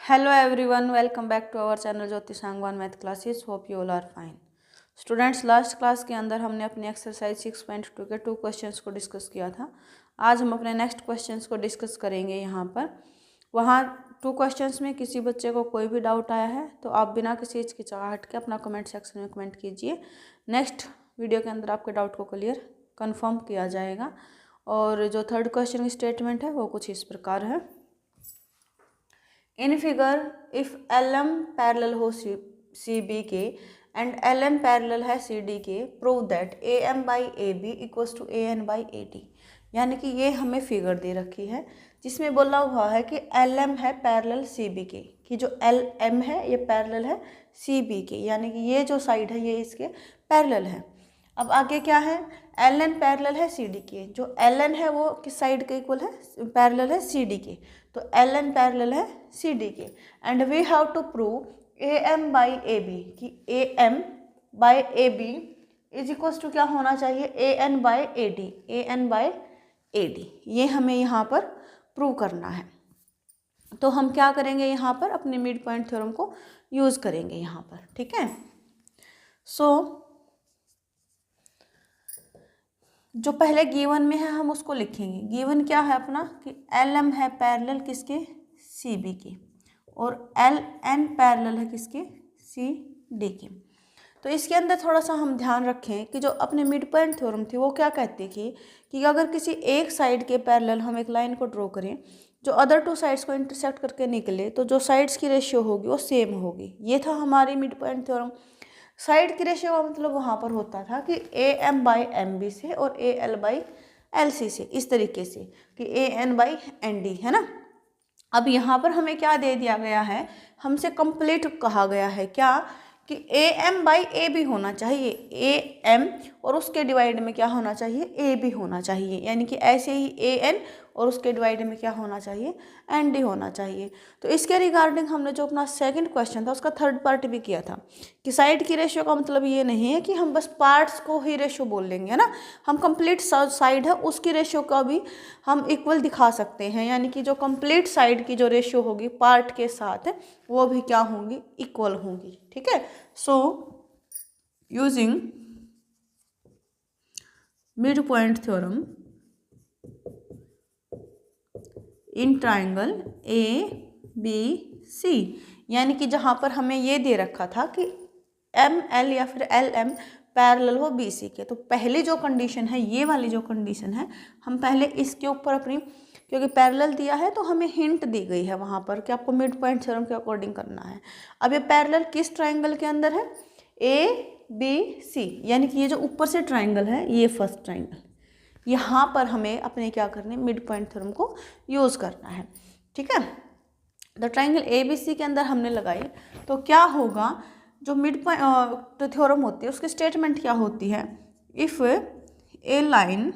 Hello everyone, welcome back to our channel Jyoti Sangwan math classes. Hope you all are fine. Students, last class के अंदर हमने अपनी exercise 6.2 के 2 questions को discuss किया था. आज हम अपने नेक्स्ट क्वेश्चंस को डिस्कस करेंगे यहाँ पर. वहाँ 2 क्वेश्चंस में किसी बच्चे को कोई भी डाउट आया है तो आप बिना किसी हिचकिचाहट के अपना कमेंट सेक्शन में कमेंट कीजिए. नेक्स्ट वीडियो के अंदर आपके डाउट को क्लियर कन्फर्म किया जाएगा. और जो थर्ड क्वेश्चन की स्टेटमेंट है वो कुछ इस प्रकार है. In figure if LM parallel हो CB के एंड LN पैरेलल है CD के, prove that AM by AB equals to AN by AD. यानी कि ये हमें फिगर दे रखी है जिसमें बोला हुआ है कि LM है पैरेलल CB के, कि जो LM है ये पैरेलल है CB के, यानी कि ये जो साइड है ये इसके पैरेलल है. अब आगे क्या है, LN पैरेलल है CD के. जो LN है वो किस साइड के इक्वल है, पैरेलल है CD के. तो LN पैरेलल है CD के. And we have to prove AM by AB कि AM by AB is equals to क्या होना चाहिए, AN by AD. AN by AD ये हमें यहाँ पर प्रूव करना है. तो हम क्या करेंगे, यहाँ पर अपने मिड पॉइंट थ्योरम को यूज़ करेंगे यहाँ पर. ठीक है. सो जो पहले गिवन में है हम उसको लिखेंगे. गिवन क्या है अपना कि LM है पैरेलल किसके, CB के, और LN पैरेलल है किसके, CD के. तो इसके अंदर थोड़ा सा हम ध्यान रखें कि जो अपने मिड पॉइंट थ्योरम थी वो क्या कहती थी कि अगर किसी एक साइड के पैरेलल हम एक लाइन को ड्रॉ करें जो अदर 2 साइड्स को इंटरसेक्ट करके निकले तो जो साइड्स की रेशियो होगी वो सेम होगी. ये था हमारी मिड पॉइंट थ्योरम. साइड की रेशियो का मतलब वहाँ पर होता था कि AM बाई MB से और AL बाई LC से, इस तरीके से कि AN बाई ND है ना. अब यहाँ पर हमें क्या दे दिया गया है, हमसे कंप्लीट कहा गया है क्या कि AM बाई AB होना चाहिए, AM और उसके डिवाइड में क्या होना चाहिए, AB होना चाहिए. यानी कि ऐसे ही AN और उसके डिवाइड में क्या होना चाहिए, ND होना चाहिए. तो इसके रिगार्डिंग हमने जो अपना सेकंड क्वेश्चन था उसका थर्ड पार्ट भी किया था कि साइड की रेशियो का मतलब ये नहीं है कि हम बस पार्ट्स को ही रेशियो बोल लेंगे ना. हम कंप्लीट साइड है उसकी रेशियो का भी हम इक्वल दिखा सकते हैं. यानी कि जो कंप्लीट साइड की जो रेशियो होगी पार्ट के साथ वो भी क्या होंगी, इक्वल होंगी. ठीक है. So using mid point theorem in triangle ABC, यानी कि जहाँ पर हमें ये दे रखा था कि ML या फिर LM पैरेलल हो BC के, तो पहली जो कंडीशन है ये वाली जो कंडीशन है हम पहले इसके ऊपर अपनी, क्योंकि पैरेलल दिया है तो हमें हिंट दी गई है वहाँ पर कि आपको मिड पॉइंट थ्योरम के अकॉर्डिंग करना है. अब ये पैरेलल किस ट्राइंगल के अंदर है, ABC, यानी कि ये जो ऊपर से ट्राइंगल है ये फर्स्ट ट्राइंगल, यहाँ पर हमें अपने क्या करने, मिड पॉइंट थ्योरम को यूज़ करना है. ठीक है. द ट्राइंगल ABC के अंदर हमने लगाई तो क्या होगा, जो मिड पॉइंट थ्योरम होती है उसकी स्टेटमेंट क्या होती है, if a line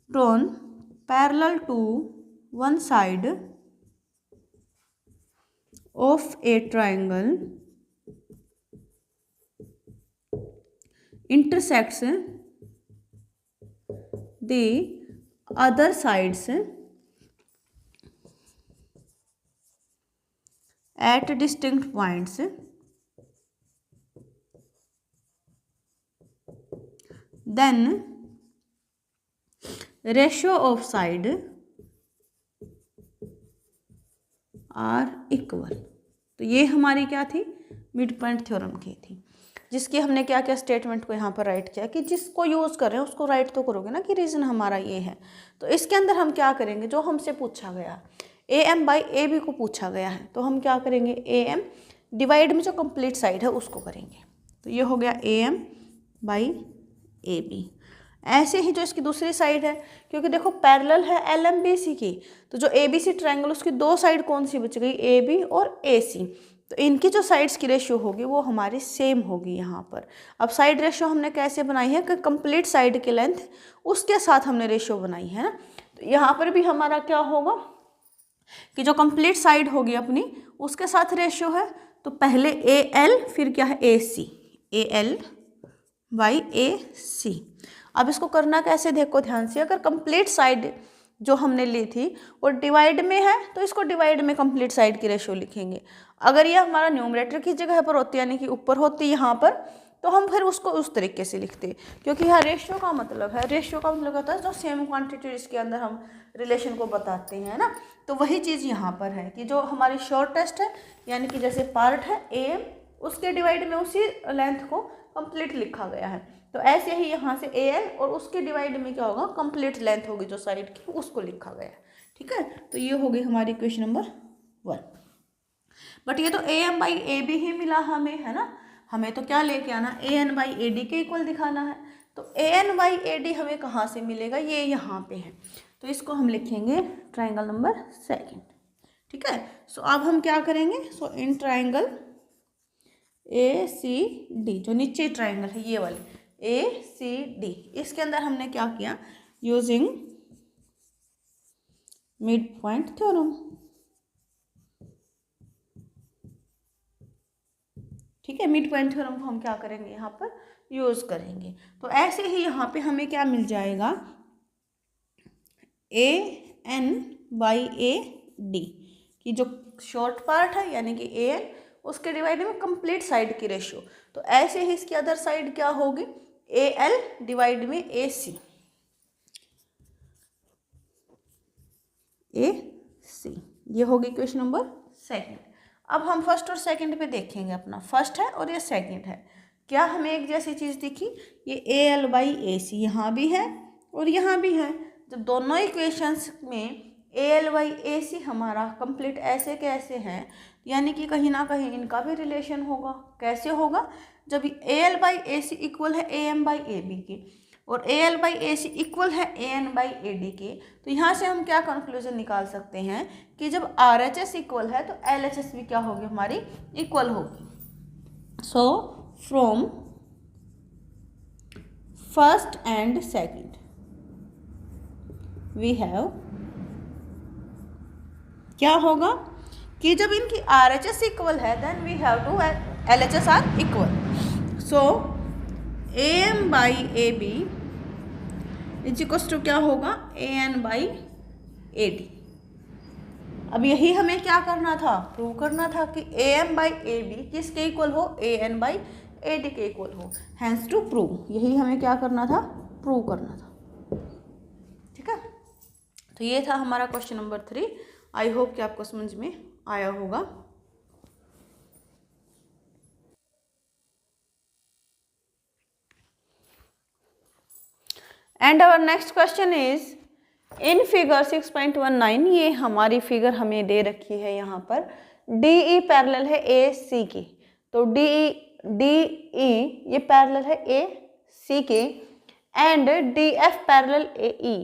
drawn parallel to one side of a triangle intersects the other sides at distinct points, then ratio of side are equal. तो ये हमारी क्या थी, मिड पॉइंट थ्योरम की थी, जिसकी हमने क्या क्या स्टेटमेंट को यहाँ पर राइट किया कि जिसको यूज़ कर रहे हैं उसको राइट तो करोगे ना कि रीज़न हमारा ये है. तो इसके अंदर हम क्या करेंगे, जो हमसे पूछा गया AM बाई AB को पूछा गया है तो हम क्या करेंगे, AM डिवाइड में जो कंप्लीट साइड है उसको करेंगे. तो ये हो गया AM बाई AB. ऐसे ही जो इसकी दूसरी साइड है, क्योंकि देखो पैरेलल है LM BC की, तो जो ABC ट्रायंगल उसकी 2 साइड कौन सी बच गई, AB और AC. तो इनकी जो साइड्स की रेशियो होगी वो हमारी सेम होगी यहाँ पर. अब साइड रेशियो हमने कैसे बनाई है कि कंप्लीट साइड की लेंथ उसके साथ हमने रेशियो बनाई है ना. तो यहाँ पर भी हमारा क्या होगा कि जो कंप्लीट साइड होगी अपनी उसके साथ रेशियो है, तो पहले AL फिर क्या है AC, AL बाई AC. अब इसको करना कैसे, देखो ध्यान से, अगर कंप्लीट साइड जो हमने ली थी वो डिवाइड में है, तो इसको डिवाइड में कंप्लीट साइड की रेशियो लिखेंगे। अगर ये हमारा न्यूमरेटर की जगह पर होती यानी कि ऊपर होती यहाँ पर, तो हम फिर उसको उस तरीके से लिखते, क्योंकि यहाँ रेशियो का मतलब है, रेशियो का मतलब होता है जो सेम क्वांटिटी इसके अंदर हम रिलेशन को बताते हैं ना। तो वही चीज़ यहाँ पर है कि जो हमारी शॉर्टेस्ट है यानी कि जैसे पार्ट है AM, उसके डिवाइड में उसी लेंथ को कंप्लीट लिखा गया है। तो ऐसे ही यहाँ से AN और उसके डिवाइड में क्या होगा, कंप्लीट लेंथ होगी जो साइड की, उसको लिखा गया है। ठीक है, तो ये होगी हमारी इक्वेशन नंबर 1। बट ये तो AM/AB ही मिला हमें, है ना। हमें तो क्या लेके आना, AN/AD के इक्वल दिखाना है। तो AN/AD हमें कहाँ से मिलेगा, ये यहाँ पे है, तो इसको हम लिखेंगे ट्राइंगल नंबर 2। ठीक है, सो अब हम क्या करेंगे, सो इन ट्राइंगल ACD, जो नीचे ट्राइंगल है ये वाले ACD, इसके अंदर हमने क्या किया, यूजिंग मिड पॉइंट थ्योरम। ठीक है, मिड पॉइंट थ्योरम को हम क्या करेंगे, यहाँ पर यूज करेंगे। तो ऐसे ही यहाँ पे हमें क्या मिल जाएगा, AN/AD की जो शॉर्ट पार्ट है यानी कि AN, उसके डिवाइड में कंप्लीट साइड की रेशियो। तो ऐसे ही इसकी अदर साइड क्या होगी, AL डिवाइड में AC, ये होगी इक्वेशन नंबर 2। अब हम फर्स्ट और सेकंड पे देखेंगे, अपना फर्स्ट है और ये सेकंड है। क्या हमें एक जैसी चीज़ दिखी, ये AL/AC यहाँ भी है और यहाँ भी है। जब दोनों इक्वेशंस में AL/AC हमारा कंप्लीट ऐसे कैसे हैं, यानी कि कहीं ना कहीं इनका भी रिलेशन होगा। कैसे होगा, जब AL/AC इक्वल है AM/AB के और AL/AC इक्वल है AN/AD के, तो यहाँ से हम क्या कंक्लूजन निकाल सकते हैं कि जब RHS इक्वल है तो LHS भी क्या होगी, हमारी इक्वल होगी। So from first and second we have, क्या होगा कि जब इनकी RHS इक्वल है then we have to LHS are equal. So AM/AB is equals to क्या होगा, AN/AD। अब यही हमें क्या करना था, प्रूव करना था कि AM/AB किसके इक्वल हो, AN/AD के इक्वल हो। हैंस टू प्रूव, यही हमें क्या करना था, प्रूव करना था। ठीक है, तो ये था हमारा क्वेश्चन नंबर 3। आई होप कि आपको समझ में आया होगा। And our next question is in figure 6.19, ये हमारी फिगर हमें दे रखी है यहाँ पर। DE पैरेलल है AC की, तो DE ये पैरेलल है AC के, and DF parallel AE,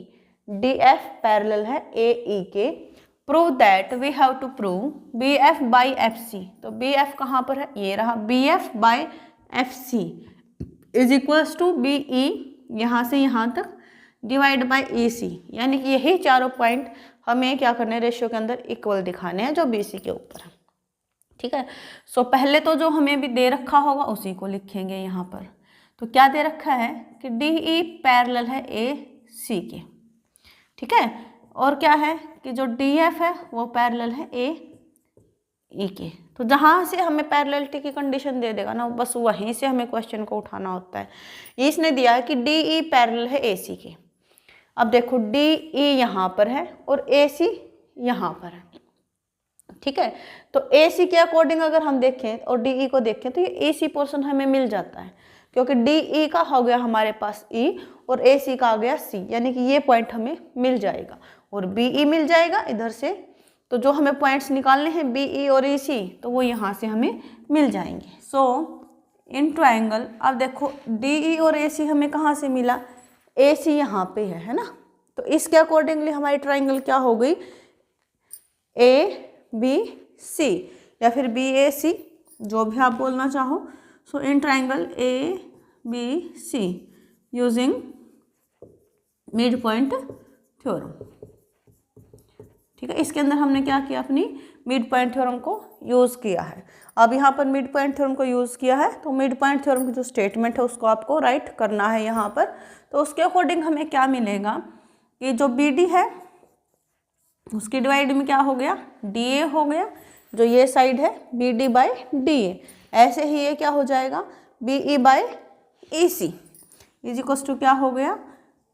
DF parallel है AE के। Prove that, we have to prove BF/FC, तो BF कहाँ पर है, ये रहा, BF/FC is equals to BE यहाँ से यहाँ तक डिवाइड बाय AC, यानी कि यही चारों पॉइंट हमें क्या करने हैं, रेशियो के अंदर इक्वल दिखाने हैं जो BC के ऊपर है। ठीक है, सो पहले तो जो हमें भी दे रखा होगा उसी को लिखेंगे यहाँ पर। तो क्या दे रखा है कि DE पैरेलल है AC के। ठीक है, और क्या है कि जो DF है वो पैरेलल है AE के। तो जहाँ से हमें पैरेललिटी की कंडीशन दे देगा ना, बस वहीं से हमें क्वेश्चन को उठाना होता है। इसने दिया है कि DE पैरेलल है AC के। अब देखो DE यहाँ पर है और AC यहाँ पर है। ठीक है, तो AC के अकॉर्डिंग अगर हम देखें और DE को देखें तो ये AC पोर्शन हमें मिल जाता है, क्योंकि DE का हो गया हमारे पास E और AC का आ गया C, यानी कि ये पॉइंट हमें मिल जाएगा और BE मिल जाएगा इधर से। तो जो हमें पॉइंट्स निकालने हैं BE और AC, तो वो यहाँ से हमें मिल जाएंगे। सो इन ट्राइंगल, अब देखो DE और AC हमें कहाँ से मिला, AC यहाँ पे है ना। तो इसके अकॉर्डिंगली हमारी ट्राइंगल क्या हो गई, ABC या फिर BAC, जो भी आप बोलना चाहो। So in triangle ABC using mid point theorem. ठीक है, इसके अंदर हमने क्या किया, अपनी मिड पॉइंट थ्योरम को यूज़ किया है। अब यहाँ पर मिड पॉइंट थ्योरम को यूज़ किया है तो मिड पॉइंट थ्योरम की जो स्टेटमेंट है उसको आपको राइट करना है यहाँ पर। तो उसके अकॉर्डिंग हमें क्या मिलेगा कि जो BD है उसकी डिवाइड में क्या हो गया, डी ए हो गया, जो ये साइड है B D by D A. ऐसे ही ये क्या हो जाएगा, B E by E C is equals to क्या हो गया,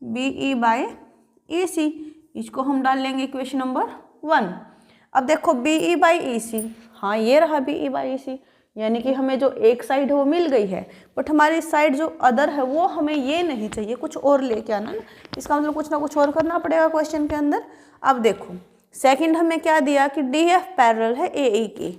बी ई बाई ई सी। इसको हम डाल लेंगे इक्वेशन नंबर 1। अब देखो बी ई बाई ई सी, हाँ ये रहा बी ई बाई ई सी, यानी कि हमें जो एक साइड है वो मिल गई है, बट हमारी साइड जो अदर है वो हमें ये नहीं चाहिए, कुछ और लेके आना ना। इसका मतलब कुछ ना कुछ और करना पड़ेगा क्वेश्चन के अंदर। अब देखो सेकंड हमें क्या दिया कि डी एफ पैरेलल है ए ई के,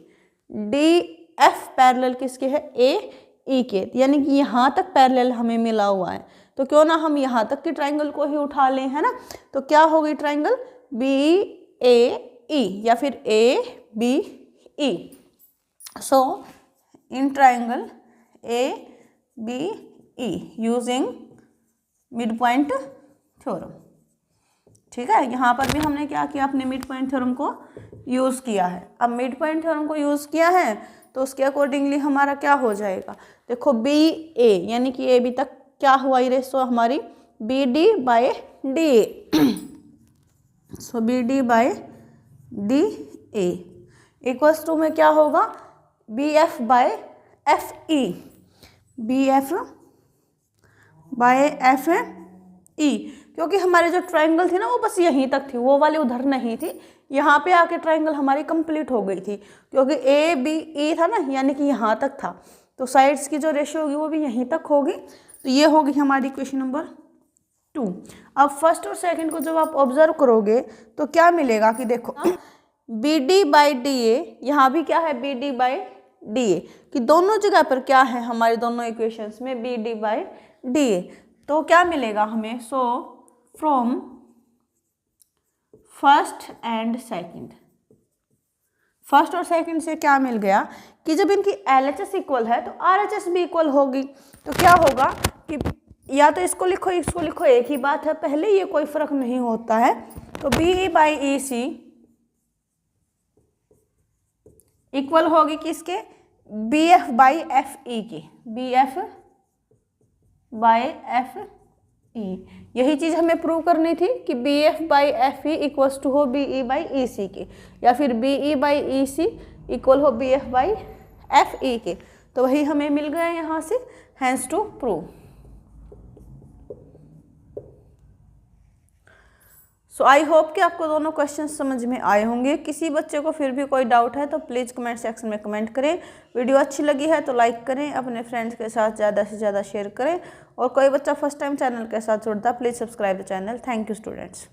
डी एफ पैरेलल किसके है, ए ई के, यानी कि यहाँ तक पैरेलल हमें मिला हुआ है, तो क्यों ना हम यहाँ तक की ट्राइंगल को ही उठा लें, है ना। तो क्या होगी ट्राइंगल, बी ए ई या फिर A B E. So in triangle A B E using mid point theorem. ठीक है, यहाँ पर भी हमने क्या किया, अपने मिड पॉइंट थ्योरम को यूज़ किया है। अब मिड पॉइंट थ्योरम को यूज़ किया है तो उसके अकॉर्डिंगली हमारा क्या हो जाएगा, देखो बी ए यानी कि ए बी तक क्या हुआ, ये रेशो हमारी B D by D A. So B D by D A equals to में क्या होगा, B F by F E, B F by F E, क्योंकि हमारे जो ट्राइंगल थी ना वो बस यहीं तक थी, वो वाली उधर नहीं थी। यहाँ पे आके ट्राइंगल हमारी कंप्लीट हो गई थी, क्योंकि ए बी ई था ना, यानी कि यहाँ तक था, तो साइड्स की जो रेशियो होगी वो भी यहीं तक होगी। तो ये होगी हमारी क्वेश्चन नंबर 2। अब फर्स्ट और सेकंड को जब आप ऑब्जर्व करोगे तो क्या मिलेगा कि देखो B D by D A, यहाँ भी क्या है B D by D A, कि दोनों जगह पर क्या है हमारे दोनों इक्वेशंस में B D by D A. तो क्या मिलेगा हमें, so from first and second, first और सेकंड से क्या मिल गया कि जब इनकी LHS इक्वल है तो RHS भी इक्वल होगी। तो क्या होगा कि या तो इसको लिखो एक ही बात है, पहले ये कोई फर्क नहीं होता है। तो B E by E C equal होगी किसके, B F by F E की, B F by F E. यही चीज़ हमें प्रूव करनी थी कि B F by F E equals to हो B E by E C के, या फिर B E by E C equal हो B F by F E के। तो वही हमें मिल गया यहाँ से, hence to prove. So I hope कि आपको दोनों क्वेश्चन समझ में आए होंगे। किसी बच्चे को फिर भी कोई डाउट है तो प्लीज़ कमेंट सेक्शन में कमेंट करें। वीडियो अच्छी लगी है तो लाइक करें, अपने फ्रेंड्स के साथ ज़्यादा से ज़्यादा शेयर करें, और कोई बच्चा फर्स्ट टाइम चैनल के साथ जुड़ता please subscribe the channel. Thank you students.